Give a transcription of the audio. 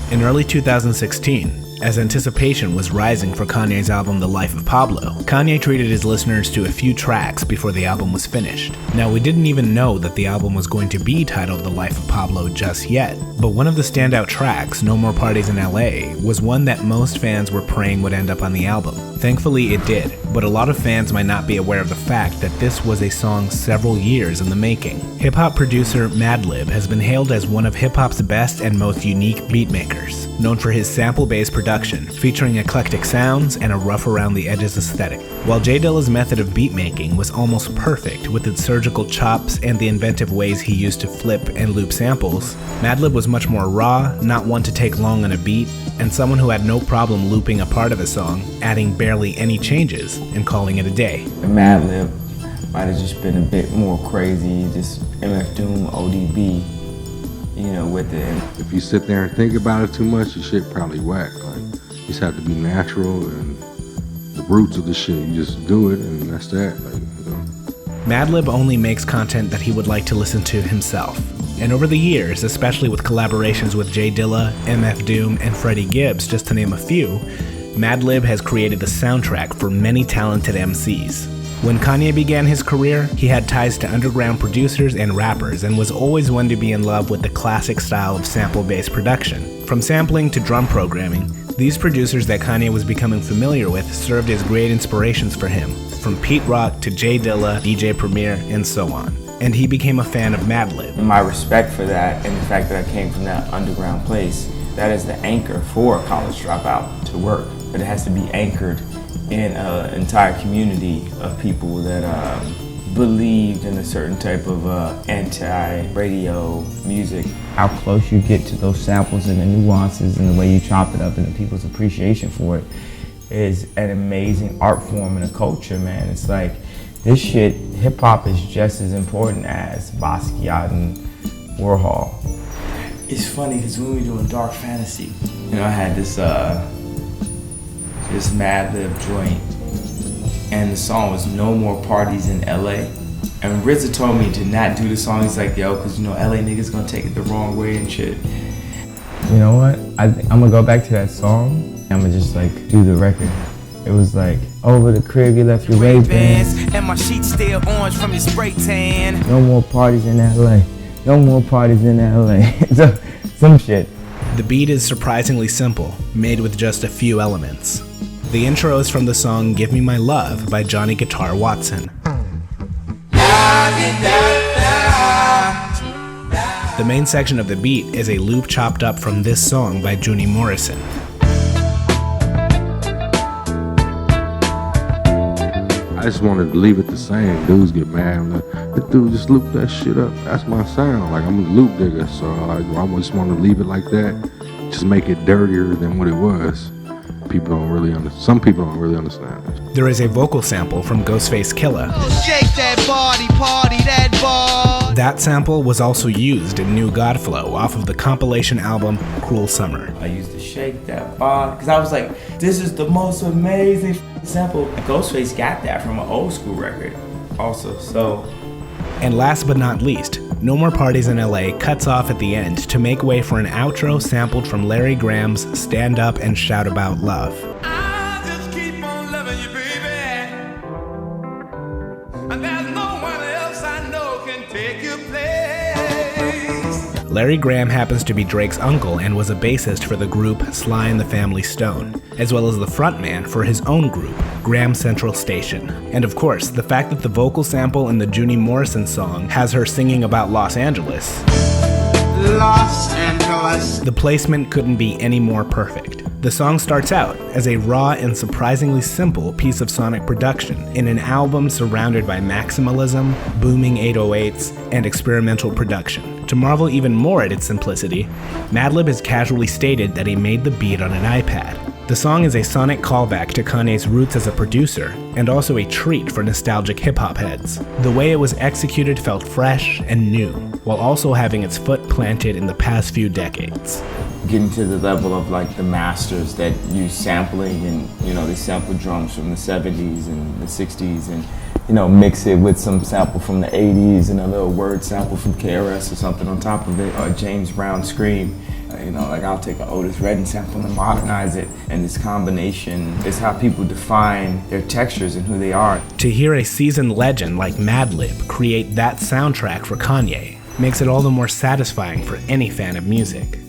In early 2016, as anticipation was rising for Kanye's album The Life of Pablo, Kanye treated his listeners to a few tracks before the album was finished. Now, we didn't even know that the album was going to be titled The Life of Pablo just yet, but one of the standout tracks, No More Parties in LA, was one that most fans were praying would end up on the album. Thankfully, it did, but a lot of fans might not be aware of the fact that this was a song several years in the making. Hip-hop producer Madlib has been hailed as one of hip-hop's best and most unique beatmakers, known for his sample-based production, featuring eclectic sounds and a rough-around-the-edges aesthetic. While J Dilla's method of beatmaking was almost perfect with its surgical chops and the inventive ways he used to flip and loop samples, Madlib was much more raw, not one to take long on a beat, and someone who had no problem looping a part of a song, adding barely any changes, and calling it a day. Madlib might have just been a bit more crazy, just MF Doom, ODB, with it. If you sit there and think about it too much, your shit probably whack. Like, you just have to be natural and the roots of the shit. You just do it and that's that. Madlib only makes content that he would like to listen to himself. And over the years, especially with collaborations with J Dilla, MF Doom, and Freddie Gibbs, just to name a few, Madlib has created the soundtrack for many talented MCs. When Kanye began his career, he had ties to underground producers and rappers and was always one to be in love with the classic style of sample-based production. From sampling to drum programming, these producers that Kanye was becoming familiar with served as great inspirations for him, from Pete Rock to J Dilla, DJ Premier, and so on. And he became a fan of Madlib. My respect for that and the fact that I came from that underground place, that is the anchor for a college dropout to work. But it has to be anchored in an entire community of people that believed in a certain type of anti-radio music. How close you get to those samples and the nuances and the way you chop it up and the people's appreciation for it is an amazing art form and a culture, man. It's like, this shit, hip-hop is just as important as Basquiat and Warhol. It's funny because when we were doing Dark Fantasy, I had this Madlib joint, and the song was No More Parties in LA. And RZA told me to not do the song. He's like, yo, because LA niggas gonna take it the wrong way and shit. You know what? I'm gonna go back to that song. I'm gonna just do the record. It was like, over the crib you left your Ray-Bans, and my sheets still orange from your spray tan. No more parties in LA. No more parties in LA. Some shit. The beat is surprisingly simple, made with just a few elements. The intro is from the song Give Me My Love by Johnny Guitar Watson. The main section of the beat is a loop chopped up from this song by Junie Morrison. I just wanted to leave it the same. Dudes get mad. The dude just loop that shit up. That's my sound. Like, I'm a loop digger, so I just want to leave it like that. Just make it dirtier than what it was. People don't really understand. Some people don't really understand it. There is a vocal sample from Ghostface Killah. Shake that body, party that ball. That sample was also used in New Godflow off of the compilation album Cruel Summer. I used to shake that body because I was like, this is the most amazing sample. Ghostface got that from an old school record also, so. And last but not least, No More Parties in LA cuts off at the end to make way for an outro sampled from Larry Graham's Stand Up and Shout About Love. I'll just keep on loving you, baby. And there's no one else I know can take your place. Larry Graham happens to be Drake's uncle and was a bassist for the group Sly and the Family Stone, as well as the frontman for his own group, Graham Central Station. And of course, the fact that the vocal sample in the Junie Morrison song has her singing about Los Angeles. Los Angeles. The placement couldn't be any more perfect. The song starts out as a raw and surprisingly simple piece of sonic production in an album surrounded by maximalism, booming 808s, and experimental production. To marvel even more at its simplicity, Madlib has casually stated that he made the beat on an iPad. The song is a sonic callback to Kanye's roots as a producer, and also a treat for nostalgic hip-hop heads. The way it was executed felt fresh and new, while also having its foot planted in the past few decades. Getting to the level of the masters that use sampling and, they sample drums from the 70s and the 60s and, mix it with some sample from the 80s and a little word sample from KRS or something on top of it, or James Brown Scream. You know, like I'll take an Otis Redding sample and modernize it, and this combination is how people define their textures and who they are. To hear a seasoned legend like Madlib create that soundtrack for Kanye makes it all the more satisfying for any fan of music.